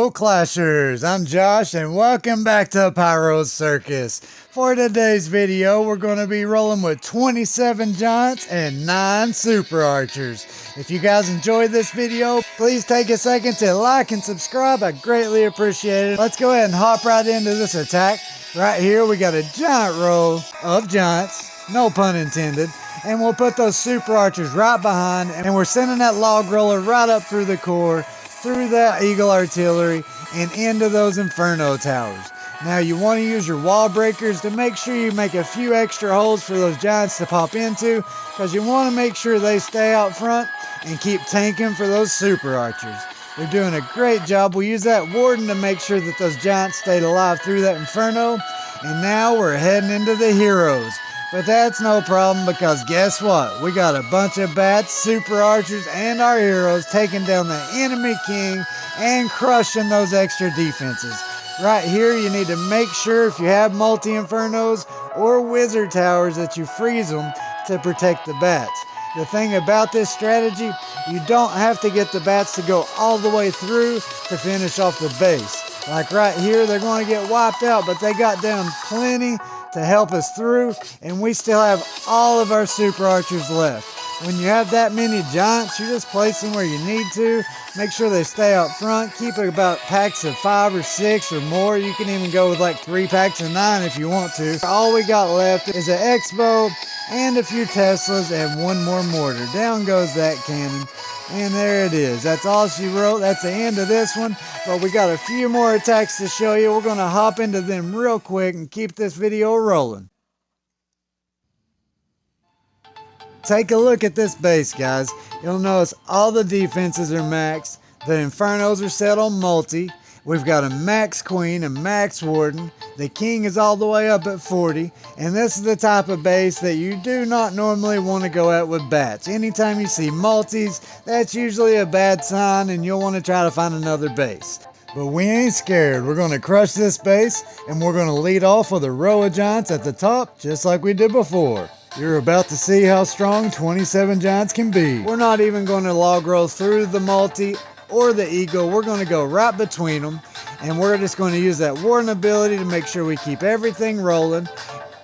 Hello Clashers, I'm Josh and welcome back to Pyro's Circus. For today's video, we're going to be rolling with 27 giants and 9 super archers. If you guys enjoyed this video, please take a second to like and subscribe. I greatly appreciate it. Let's go ahead and hop right into this attack. Right here we got a giant row of giants, no pun intended. And we'll put those super archers right behind, and we're sending that log roller right up through the core, through that eagle artillery, and into those inferno towers. Now you want to use your wall breakers to make sure you make a few extra holes for those giants to pop into, because you want to make sure they stay out front and keep tanking for those super archers. They're doing a great job. We use that warden to make sure that those giants stayed alive through that inferno, and now we're heading into the heroes. But that's no problem, because guess what? We got a bunch of bats, super archers, and our heroes taking down the enemy king and crushing those extra defenses. Right here, you need to make sure if you have multi-infernos or wizard towers that you freeze them to protect the bats. The thing about this strategy, you don't have to get the bats to go all the way through to finish off the base. Like right here, they're going to get wiped out, but they got down plenty to help us through, and we still have all of our super archers left. When you have that many giants, you just place them where you need to. Make sure they stay out front. Keep about packs of 5 or 6 or more. You can even go with like 3 packs of 9 if you want to. All we got left is an X-bow and a few Teslas and one more mortar. Down goes that cannon. And there it is. That's all she wrote. That's the end of this one. But we got a few more attacks to show you. We're going to hop into them real quick and keep this video rolling. Take a look at this base, guys. You'll notice all the defenses are maxed. The infernos are set on multi. We've got a max queen, a max warden. The king is all the way up at 40. And this is the type of base that you do not normally want to go at with bats. Anytime you see multis, that's usually a bad sign and you'll want to try to find another base. But we ain't scared. We're going to crush this base and we're going to lead off with a row of giants at the top, just like we did before. You're about to see how strong 27 giants can be. We're not even going to log roll through the multi or the eagle. We're going to go right between them, and we're just going to use that warden ability to make sure we keep everything rolling.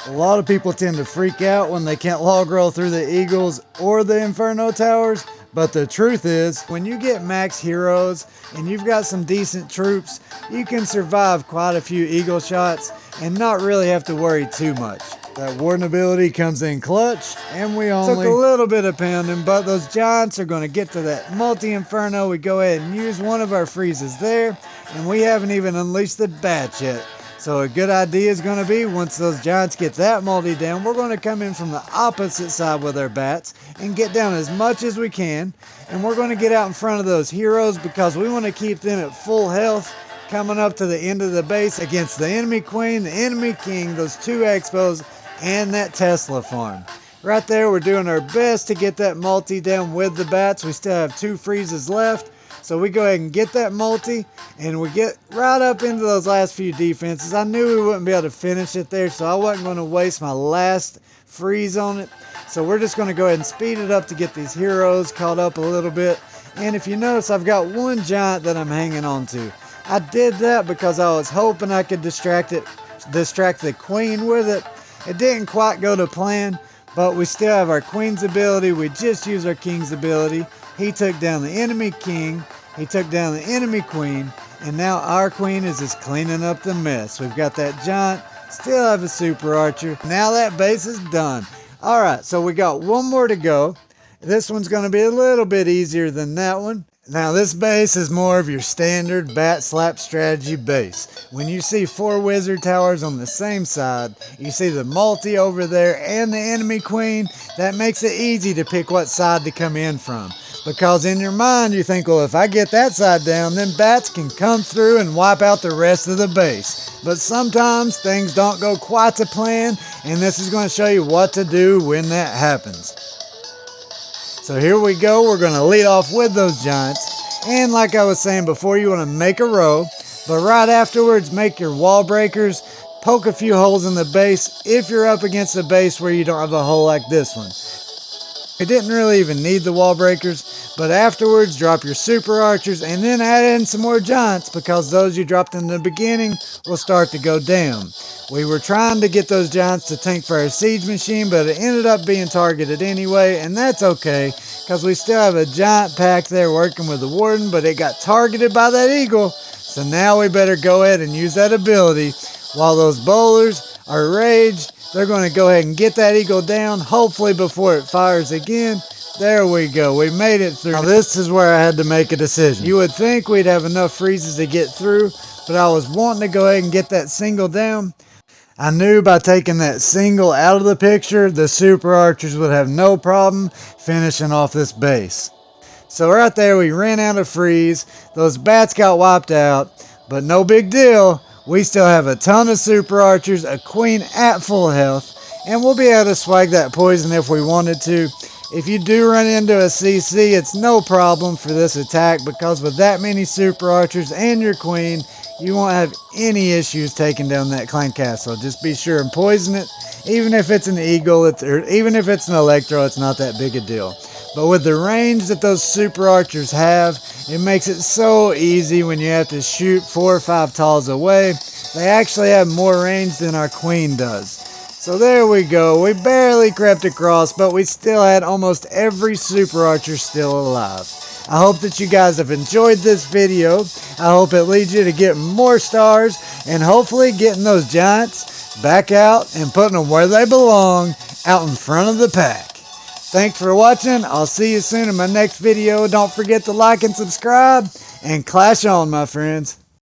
A lot of people tend to freak out when they can't log roll through the eagles or the inferno towers, but the truth is, when you get max heroes and you've got some decent troops, you can survive quite a few eagle shots and not really have to worry too much. That warden ability comes in clutch, and we only took a little bit of pounding, but those giants are going to get to that multi-inferno. We go ahead and use one of our freezes there, and we haven't even unleashed the bats yet. So a good idea is going to be, once those giants get that multi down, we're going to come in from the opposite side with our bats and get down as much as we can, and we're going to get out in front of those heroes because we want to keep them at full health coming up to the end of the base against the enemy queen, the enemy king, those 2 expos, and that Tesla farm. Right there, we're doing our best to get that multi down with the bats. We still have 2 freezes left, so we go ahead and get that multi, and we get right up into those last few defenses. I knew we wouldn't be able to finish it there, so I wasn't going to waste my last freeze on it. So we're just going to go ahead and speed it up to get these heroes caught up a little bit. And if you notice, I've got one giant that I'm hanging on to. I did that because I was hoping I could distract the queen with it. It didn't quite go to plan, but we still have our queen's ability. We just used our king's ability. He took down the enemy king. He took down the enemy queen. And now our queen is just cleaning up the mess. We've got that giant. Still have a super archer. Now that base is done. All right, so we got one more to go. This one's going to be a little bit easier than that one. Now this base is more of your standard bat slap strategy base. When you see 4 wizard towers on the same side, you see the multi over there and the enemy queen, that makes it easy to pick what side to come in from. Because in your mind you think, well, if I get that side down, then bats can come through and wipe out the rest of the base. But sometimes things don't go quite to plan, and this is going to show you what to do when that happens. So here we go, we're going to lead off with those giants, and like I was saying before, you want to make a row, but right afterwards make your wall breakers, poke a few holes in the base if you're up against a base where you don't have a hole like this one. It didn't really even need the wall breakers, But afterwards, drop your super archers and then add in some more giants, because those you dropped in the beginning will start to go down. We were trying to get those giants to tank for our siege machine, but it ended up being targeted anyway, and that's okay, because we still have a giant pack there working with the warden, but it got targeted by that eagle. So now we better go ahead and use that ability. While those bowlers are raged, they're going to go ahead and get that eagle down, hopefully before it fires again. There we go. We made it through. Now this is where I had to make a decision. You would think we'd have enough freezes to get through, but I was wanting to go ahead and get that single down. I knew by taking that single out of the picture, the super archers would have no problem finishing off this base. So right there, we ran out of freeze. Those bats got wiped out, but no big deal. We still have a ton of super archers, a queen at full health, and we'll be able to swag that poison if we wanted to. If you do run into a CC, it's no problem for this attack, because with that many super archers and your queen, you won't have any issues taking down that clan castle. Just be sure and poison it. Even if it's an eagle, or even if it's an electro, it's not that big a deal. But with the range that those super archers have, it makes it so easy when you have to shoot 4 or 5 tiles away. They actually have more range than our queen does. So there we go. We barely crept across, but we still had almost every super archer still alive. I hope that you guys have enjoyed this video. I hope it leads you to get more stars and hopefully getting those giants back out and putting them where they belong, out in front of the pack. Thanks for watching. I'll see you soon in my next video. Don't forget to like and subscribe, and clash on, my friends.